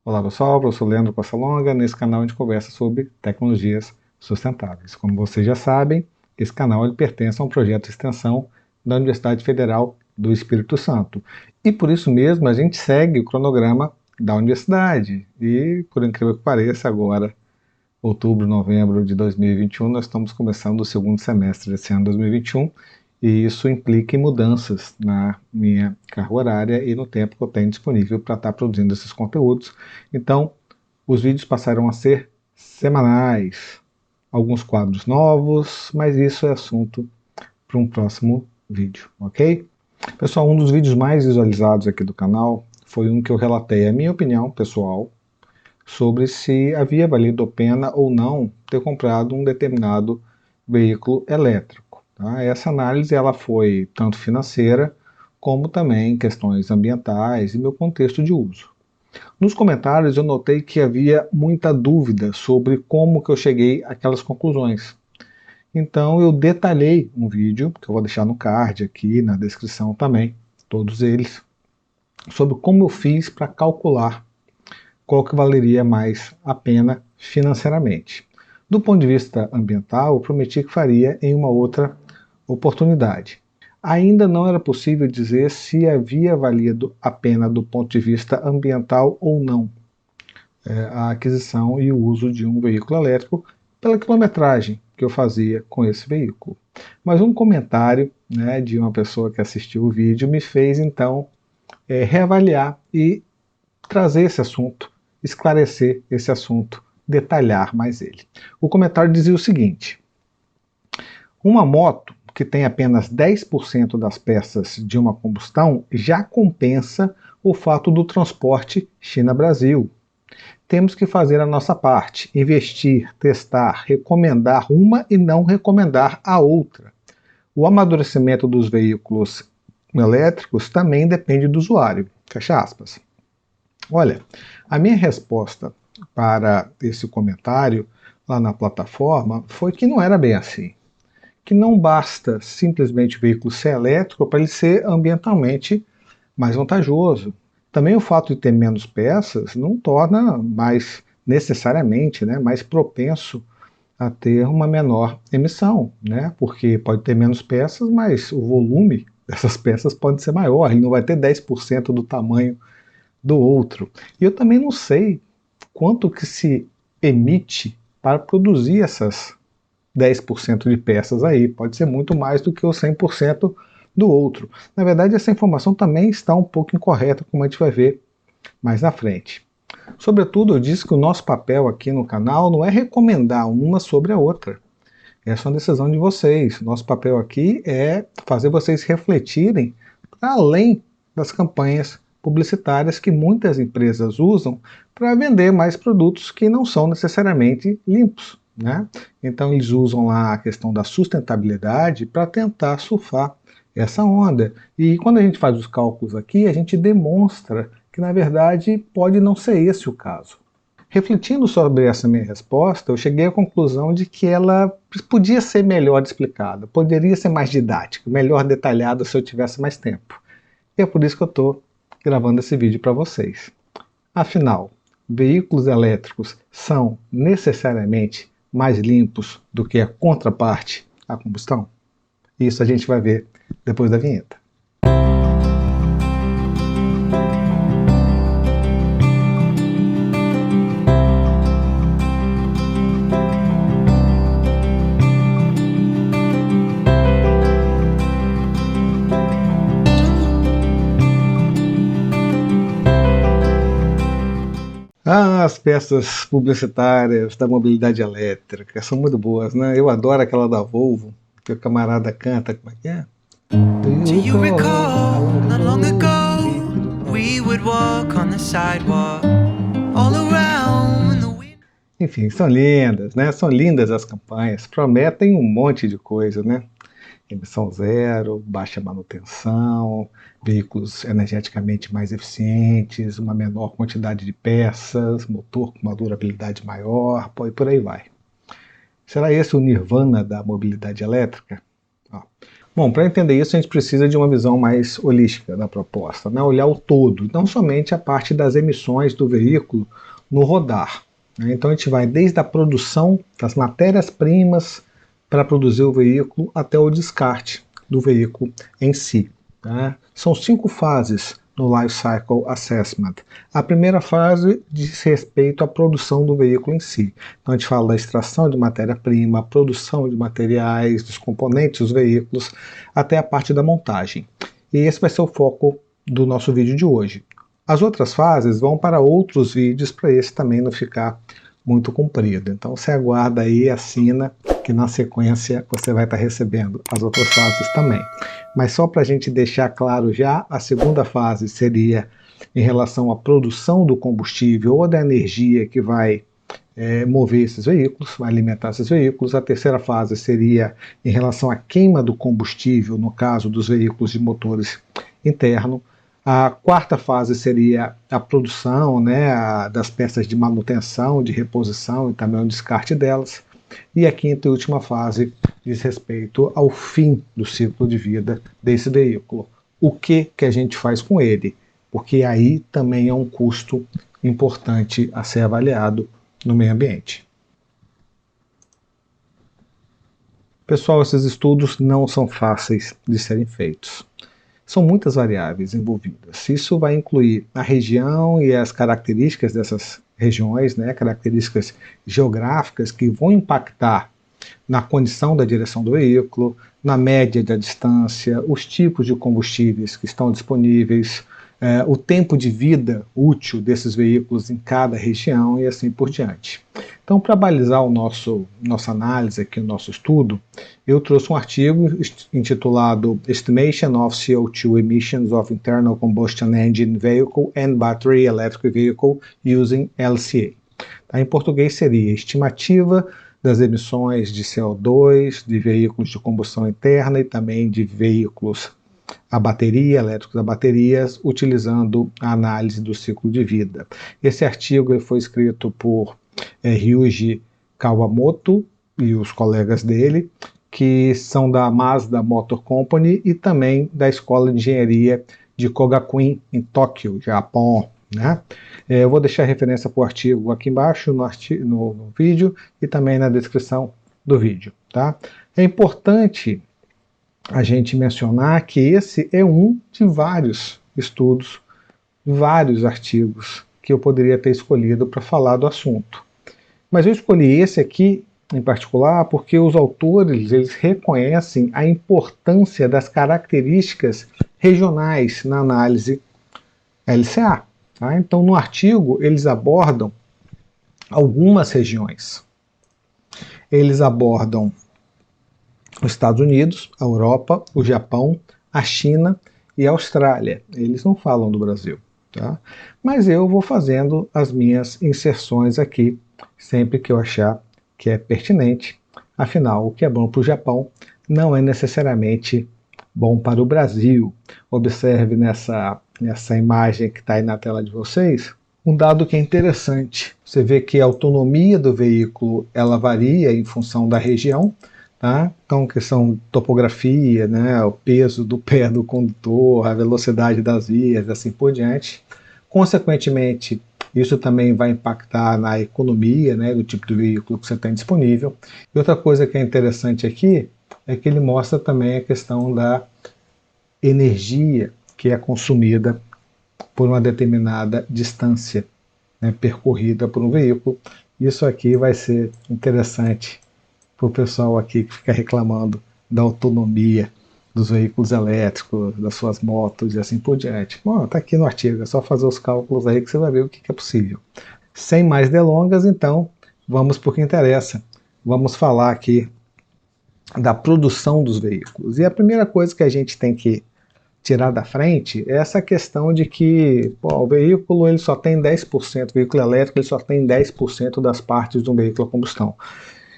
Olá pessoal, eu sou Leandro Passalonga. Nesse canal a gente conversa sobre tecnologias sustentáveis. Como vocês já sabem, esse canal ele pertence a um projeto de extensão da Universidade Federal do Espírito Santo. E por isso mesmo a gente segue o cronograma da universidade. E por incrível que pareça, agora, outubro, novembro de 2021, nós estamos começando o segundo semestre desse ano 2021, e isso implica em mudanças na minha carga horária e no tempo que eu tenho disponível para estar produzindo esses conteúdos. Então, os vídeos passaram a ser semanais, alguns quadros novos, mas isso é assunto para um próximo vídeo, ok? Pessoal, um dos vídeos mais visualizados aqui do canal foi um que eu relatei a minha opinião pessoal sobre se havia valido a pena ou não ter comprado um determinado veículo elétrico. Tá? Essa análise ela foi tanto financeira como também questões ambientais e meu contexto de uso. Nos comentários eu notei que havia muita dúvida sobre como que eu cheguei àquelas conclusões. Então eu detalhei um vídeo, que eu vou deixar no card aqui, na descrição também, todos eles, sobre como eu fiz para calcular qual que valeria mais a pena financeiramente. Do ponto de vista ambiental, eu prometi que faria em uma outra oportunidade. Ainda não era possível dizer se havia valido a pena do ponto de vista ambiental ou não a aquisição e o uso de um veículo elétrico pela quilometragem que eu fazia com esse veículo. Mas um comentário, né, de uma pessoa que assistiu o vídeo me fez então reavaliar e trazer esse assunto, esclarecer esse assunto, detalhar mais ele. O comentário dizia o seguinte: uma moto que tem apenas 10% das peças de uma combustão já compensa o fato do transporte China-Brasil. Temos que fazer a nossa parte, investir, testar, recomendar uma e não recomendar a outra. O amadurecimento dos veículos elétricos também depende do usuário. Fecha aspas. Olha, a minha resposta para esse comentário lá na plataforma foi que não era bem assim. Que não basta simplesmente o veículo ser elétrico para ele ser ambientalmente mais vantajoso. Também o fato de ter menos peças não torna mais necessariamente, né, mais propenso a ter uma menor emissão, né, porque pode ter menos peças, mas o volume dessas peças pode ser maior, ele não vai ter 10% do tamanho do outro. E eu também não sei quanto que se emite para produzir essas 10% de peças aí. Pode ser muito mais do que os 100% do outro. Na verdade, essa informação também está um pouco incorreta, como a gente vai ver mais na frente. Sobretudo, eu disse que o nosso papel aqui no canal não é recomendar uma sobre a outra. Essa é uma decisão de vocês. Nosso papel aqui é fazer vocês refletirem para além das campanhas publicitárias que muitas empresas usam para vender mais produtos que não são necessariamente limpos, né? Então eles usam lá a questão da sustentabilidade para tentar surfar essa onda. E quando a gente faz os cálculos aqui, a gente demonstra que na verdade pode não ser esse o caso. Refletindo sobre essa minha resposta, eu cheguei à conclusão de que ela podia ser melhor explicada, poderia ser mais didática, melhor detalhada se eu tivesse mais tempo. E é por isso que eu estou gravando esse vídeo para vocês. Afinal, veículos elétricos são necessariamente mais limpos do que a contraparte, a combustão? Isso a gente vai ver depois da vinheta. As peças publicitárias da mobilidade elétrica são muito boas, né? Eu adoro aquela da Volvo, que o camarada canta, como é que é? Do you recall not long ago we would walk on the sidewalk all around the... Enfim, são lindas, né? São lindas as campanhas, prometem um monte de coisa, né? Emissão zero, baixa manutenção, veículos energeticamente mais eficientes, uma menor quantidade de peças, motor com uma durabilidade maior, e por aí vai. Será esse o nirvana da mobilidade elétrica? Ó, Bom, para entender isso, a gente precisa de uma visão mais holística da proposta, né? Olhar o todo, não somente a parte das emissões do veículo no rodar, né? Então a gente vai desde a produção das matérias-primas para produzir o veículo até o descarte do veículo em si, né? São 5 fases no Life Cycle Assessment. A primeira fase diz respeito à produção do veículo em si. Então a gente fala da extração de matéria-prima, produção de materiais, dos componentes dos veículos, até a parte da montagem. E esse vai ser o foco do nosso vídeo de hoje. As outras fases vão para outros vídeos, para esse também não ficar muito comprido. Então você aguarda aí e assina, que na sequência você vai estar recebendo as outras fases também. Mas só para a gente deixar claro já, a segunda fase seria em relação à produção do combustível ou da energia que vai mover esses veículos, vai alimentar esses veículos. A terceira fase seria em relação à queima do combustível, no caso dos veículos de motores interno. A quarta fase seria a produção, né, das peças de manutenção, de reposição e também o descarte delas. E a quinta e última fase diz respeito ao fim do ciclo de vida desse veículo. O que a gente faz com ele? Porque aí também é um custo importante a ser avaliado no meio ambiente. Pessoal, esses estudos não são fáceis de serem feitos. São muitas variáveis envolvidas. Isso vai incluir a região e as características dessas regiões, né, características geográficas que vão impactar na condição da direção do veículo, na média da distância, os tipos de combustíveis que estão disponíveis, o tempo de vida útil desses veículos em cada região e assim por diante. Então, para balizar nossa análise aqui, o nosso estudo, eu trouxe um artigo intitulado Estimation of CO2 Emissions of Internal Combustion Engine Vehicle and Battery Electric Vehicle Using LCA. Tá? Em português seria Estimativa das emissões de CO2 de veículos de combustão interna e também de veículos a bateria, elétricos a baterias, utilizando a análise do ciclo de vida. Esse artigo foi escrito por Ryuji Kawamoto e os colegas dele, que são da Mazda Motor Company e também da Escola de Engenharia de Kogakuin, em Tóquio, Japão. Né? Eu vou deixar a referência para o artigo aqui embaixo no vídeo e também na descrição do vídeo. Tá? É importante a gente mencionar que esse é um de vários estudos, vários artigos que eu poderia ter escolhido para falar do assunto. Mas eu escolhi esse aqui em particular porque os autores eles reconhecem a importância das características regionais na análise LCA. Tá? Então, no artigo, eles abordam algumas regiões. Eles abordam os Estados Unidos, a Europa, o Japão, a China e a Austrália. Eles não falam do Brasil. Tá? Mas eu vou fazendo as minhas inserções aqui, sempre que eu achar que é pertinente. Afinal, o que é bom para o Japão não é necessariamente bom para o Brasil. Observe nessa imagem que está aí na tela de vocês, um dado que é interessante. Você vê que a autonomia do veículo ela varia em função da região. Tá? Então, questão topografia, né, o peso do pé do condutor, a velocidade das vias, assim por diante. Consequentemente, isso também vai impactar na economia, né, do tipo de veículo que você tem disponível. E outra coisa que é interessante aqui é que ele mostra também a questão da energia que é consumida por uma determinada distância, né, percorrida por um veículo. Isso aqui vai ser interessante para o pessoal aqui que fica reclamando da autonomia dos veículos elétricos, das suas motos e assim por diante. Bom, está aqui no artigo, é só fazer os cálculos aí que você vai ver o que é possível. Sem mais delongas, então, vamos para o que interessa. Vamos falar aqui da produção dos veículos. E a primeira coisa que a gente tem que tirar da frente é essa questão de que o veículo ele só tem 10%, o veículo elétrico ele só tem 10% das partes de um veículo a combustão.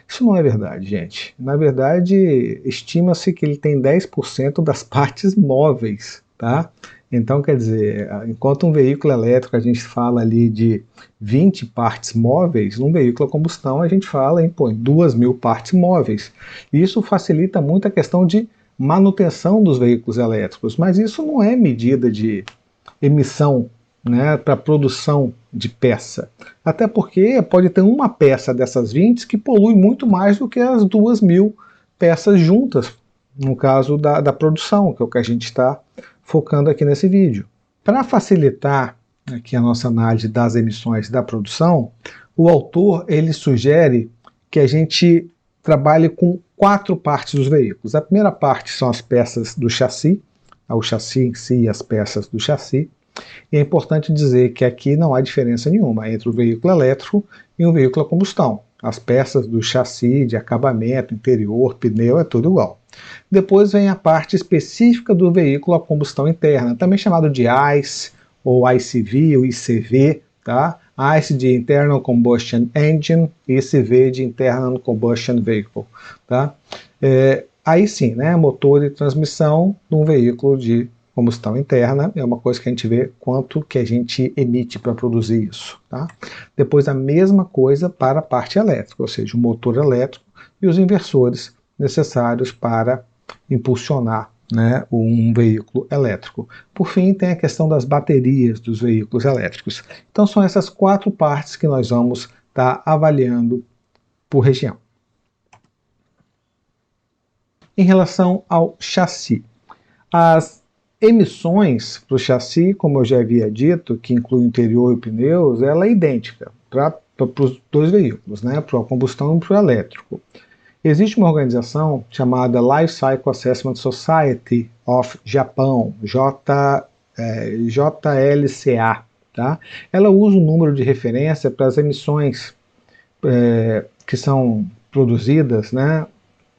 Isso não é verdade, gente. Na verdade, estima-se que ele tem 10% das partes móveis, tá? Então, quer dizer, enquanto um veículo elétrico a gente fala ali de 20 partes móveis, num veículo a combustão a gente fala em 2.000 partes móveis. E isso facilita muito a questão de manutenção dos veículos elétricos, mas isso não é medida de emissão, né, para produção de peça. Até porque pode ter uma peça dessas 20 que polui muito mais do que as 2.000 peças juntas, no caso da produção, que é o que a gente está focando aqui nesse vídeo. Para facilitar aqui a nossa análise das emissões da produção, o autor ele sugere que a gente trabalhe com 4 partes dos veículos. A primeira parte são as peças do chassi, o chassi em si e as peças do chassi. E é importante dizer que aqui não há diferença nenhuma entre o veículo elétrico e um veículo a combustão. As peças do chassi, de acabamento, interior, pneu, é tudo igual. Depois vem a parte específica do veículo a combustão interna, também chamado de ICE, ou ICV, ou ICV, tá? ICE de Internal Combustion Engine e ICV de Internal Combustion Vehicle, tá? Aí sim, né, motor e transmissão de um veículo de combustão interna é uma coisa que a gente vê quanto que a gente emite para produzir isso, tá? Depois a mesma coisa para a parte elétrica, ou seja, o motor elétrico e os inversores necessários para impulsionar, né, um veículo elétrico. Por fim, tem a questão das baterias dos veículos elétricos. Então são essas 4 partes que nós vamos estar avaliando por região. Em relação ao chassi, as emissões para o chassi, como eu já havia dito, que inclui o interior e pneus, ela é idêntica para os 2 veículos, né, para a combustão e para o elétrico. Existe uma organização chamada Life Cycle Assessment Society of Japan, JLCA. Tá? Ela usa um número de referência para as emissões que são produzidas, né,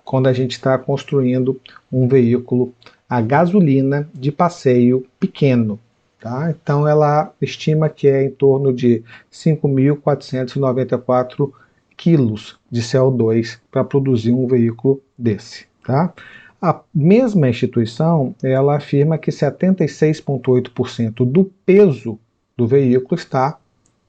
quando a gente está construindo um veículo a gasolina de passeio pequeno. Tá? Então ela estima que é em torno de 5.494 quilos de CO2 para produzir um veículo desse. Tá? A mesma instituição ela afirma que 76,8% do peso do veículo está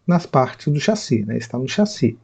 nas partes do chassi, né? Está no chassi.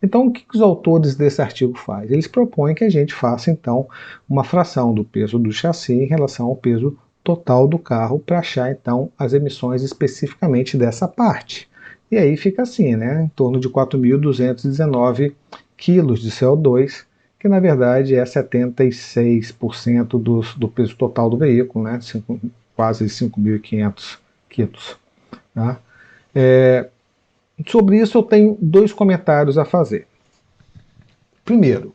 Então, o que os autores desse artigo fazem? Eles propõem que a gente faça, então, uma fração do peso do chassi em relação ao peso total do carro para achar, então, as emissões especificamente dessa parte. E aí fica assim, né? Em torno de 4.219 quilos de CO2, que na verdade é 76% do peso total do veículo, né? Quase 5.500 quilos. Tá? Sobre isso eu tenho 2 comentários a fazer. Primeiro,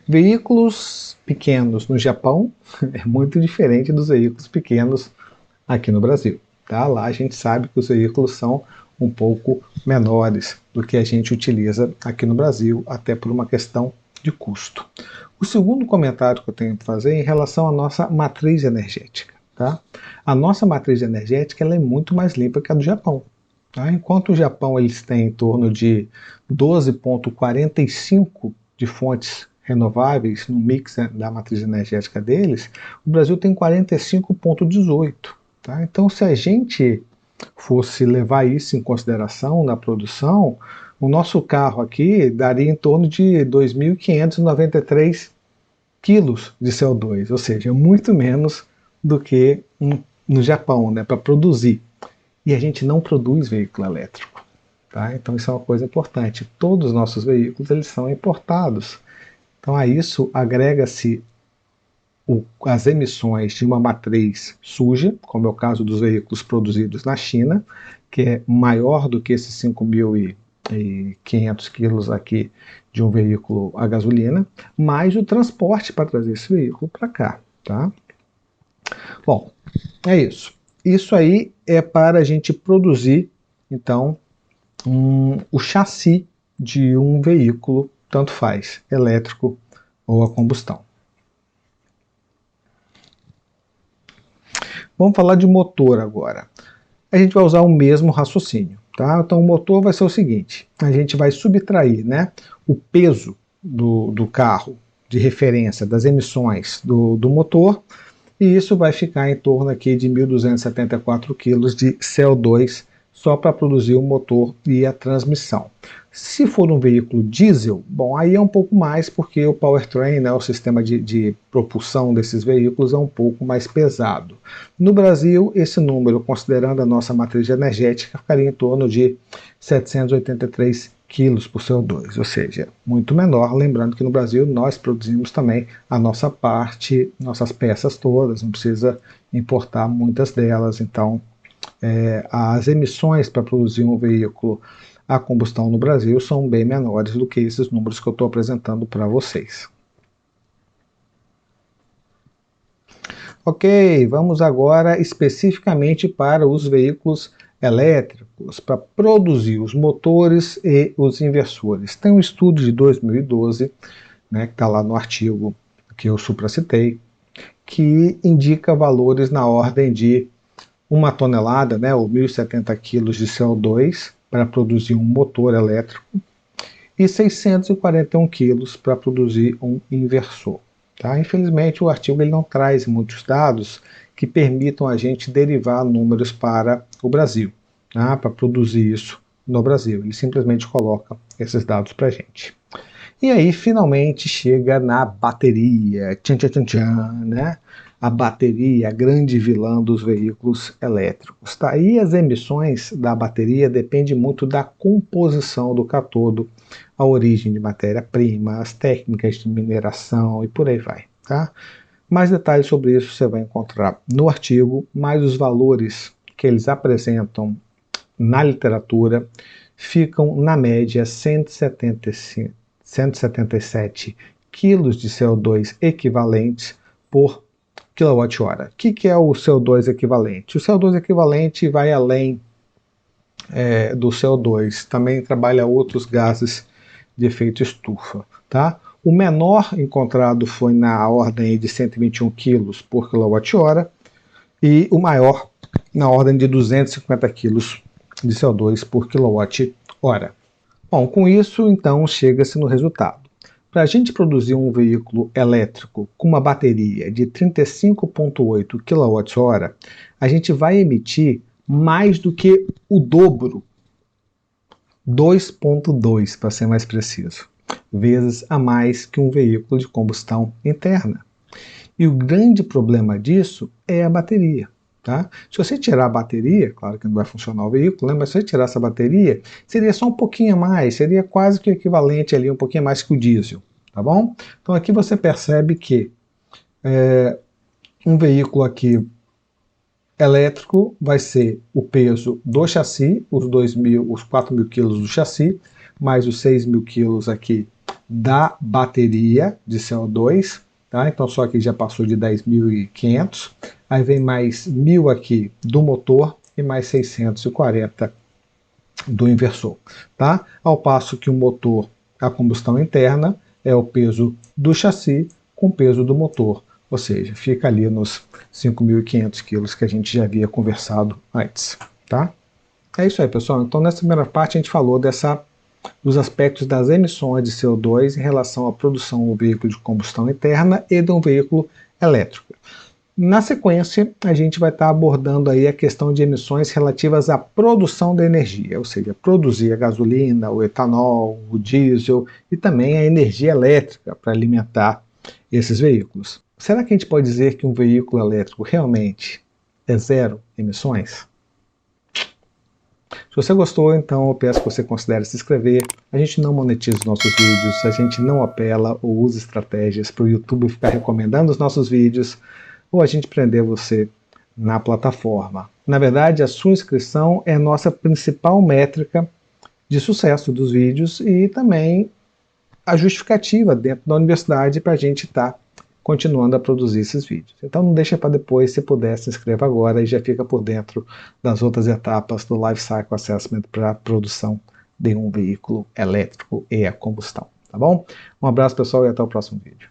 veículos pequenos no Japão é muito diferente dos veículos pequenos aqui no Brasil. Tá? Lá a gente sabe que os veículos são um pouco menores do que a gente utiliza aqui no Brasil, até por uma questão de custo. O segundo comentário que eu tenho para fazer é em relação à nossa matriz energética. Tá? A nossa matriz energética ela é muito mais limpa que a do Japão. Tá? Enquanto o Japão eles têm em torno de 12,45 de fontes renováveis no mix da matriz energética deles, o Brasil tem 45,18. Tá? Então, se a gente fosse levar isso em consideração na produção, o nosso carro aqui daria em torno de 2.593 quilos de CO2, ou seja, muito menos do que no Japão, né, para produzir. E a gente não produz veículo elétrico. Tá? Então isso é uma coisa importante. Todos os nossos veículos eles são importados. Então a isso agrega-se as emissões de uma matriz suja, como é o caso dos veículos produzidos na China, que é maior do que esses 5.500 quilos aqui de um veículo a gasolina, mais o transporte para trazer esse veículo para cá. Tá? Bom, é isso. Isso aí é para a gente produzir, então, o chassi de um veículo, tanto faz, elétrico ou a combustão. Vamos falar de motor agora. A gente vai usar o mesmo raciocínio. Tá? Então o motor vai ser o seguinte, a gente vai subtrair, né, o peso do carro de referência das emissões do motor, e isso vai ficar em torno aqui de 1.274 kg de CO2 só para produzir o motor e a transmissão. Se for um veículo diesel, bom, aí é um pouco mais, porque o powertrain, né, o sistema de propulsão desses veículos é um pouco mais pesado. No Brasil, esse número, considerando a nossa matriz energética, ficaria em torno de 783 quilos por CO2, ou seja, muito menor. Lembrando que no Brasil nós produzimos também a nossa parte, nossas peças todas, não precisa importar muitas delas. Então, as emissões para produzir um veículo a combustão no Brasil são bem menores do que esses números que eu estou apresentando para vocês. Ok, vamos agora especificamente para os veículos elétricos, para produzir os motores e os inversores. Tem um estudo de 2012, né, que está lá no artigo que eu supracitei, que indica valores na ordem de 1 tonelada, né, ou 1.070 quilos de CO2 para produzir um motor elétrico e 641 quilos para produzir um inversor. Tá? Infelizmente, o artigo ele não traz muitos dados que permitam a gente derivar números para o Brasil, tá? Para produzir isso no Brasil. Ele simplesmente coloca esses dados para a gente. E aí, finalmente, chega na bateria. Tchan, tchan, tchan, tchan, né? A bateria, a grande vilã dos veículos elétricos. Tá? E as emissões da bateria dependem muito da composição do cátodo, a origem de matéria-prima, as técnicas de mineração e por aí vai. Tá? Mais detalhes sobre isso você vai encontrar no artigo, mas os valores que eles apresentam na literatura ficam, na média, 177 quilos de CO2 equivalentes por quilowatt-hora. O que é o CO2 equivalente? O CO2 equivalente vai além do CO2, também trabalha outros gases de efeito estufa. Tá? O menor encontrado foi na ordem de 121 quilos por quilowatt-hora e o maior na ordem de 250 quilos de CO2 por quilowatt-hora. Bom, com isso, então, chega-se no resultado. Para a gente produzir um veículo elétrico com uma bateria de 35,8 kWh, a gente vai emitir mais do que o dobro, 2,2 para ser mais preciso, vezes a mais que um veículo de combustão interna. E o grande problema disso é a bateria. Tá? Se você tirar a bateria, claro que não vai funcionar o veículo, né? Mas se você tirar essa bateria, seria só um pouquinho a mais, seria quase que o equivalente ali, um pouquinho mais que o diesel, tá bom? Então aqui você percebe que um veículo aqui elétrico vai ser o peso do chassi, os 4.000 quilos do chassi, mais os 6.000 quilos aqui da bateria de CO2, tá? Então só aqui já passou de 10.500, aí vem mais 1.000 aqui do motor e mais 640 do inversor, tá? Ao passo que o motor, a combustão interna, é o peso do chassi com o peso do motor, ou seja, fica ali nos 5.500 quilos que a gente já havia conversado antes, tá? É isso aí, pessoal. Então nessa primeira parte a gente falou dos aspectos das emissões de CO2 em relação à produção do veículo de combustão interna e de um veículo elétrico. Na sequência, a gente vai estar abordando aí a questão de emissões relativas à produção da energia, ou seja, produzir a gasolina, o etanol, o diesel e também a energia elétrica para alimentar esses veículos. Será que a gente pode dizer que um veículo elétrico realmente é zero emissões? Se você gostou, então eu peço que você considere se inscrever. A gente não monetiza os nossos vídeos, a gente não apela ou usa estratégias para o YouTube ficar recomendando os nossos vídeos ou a gente prender você na plataforma. Na verdade, a sua inscrição é a nossa principal métrica de sucesso dos vídeos e também a justificativa dentro da universidade para a gente estar continuando a produzir esses vídeos. Então não deixa para depois, se puder, se inscreva agora e já fica por dentro das outras etapas do Life Cycle Assessment para a produção de um veículo elétrico e a combustão, tá bom? Um abraço, pessoal, e até o próximo vídeo.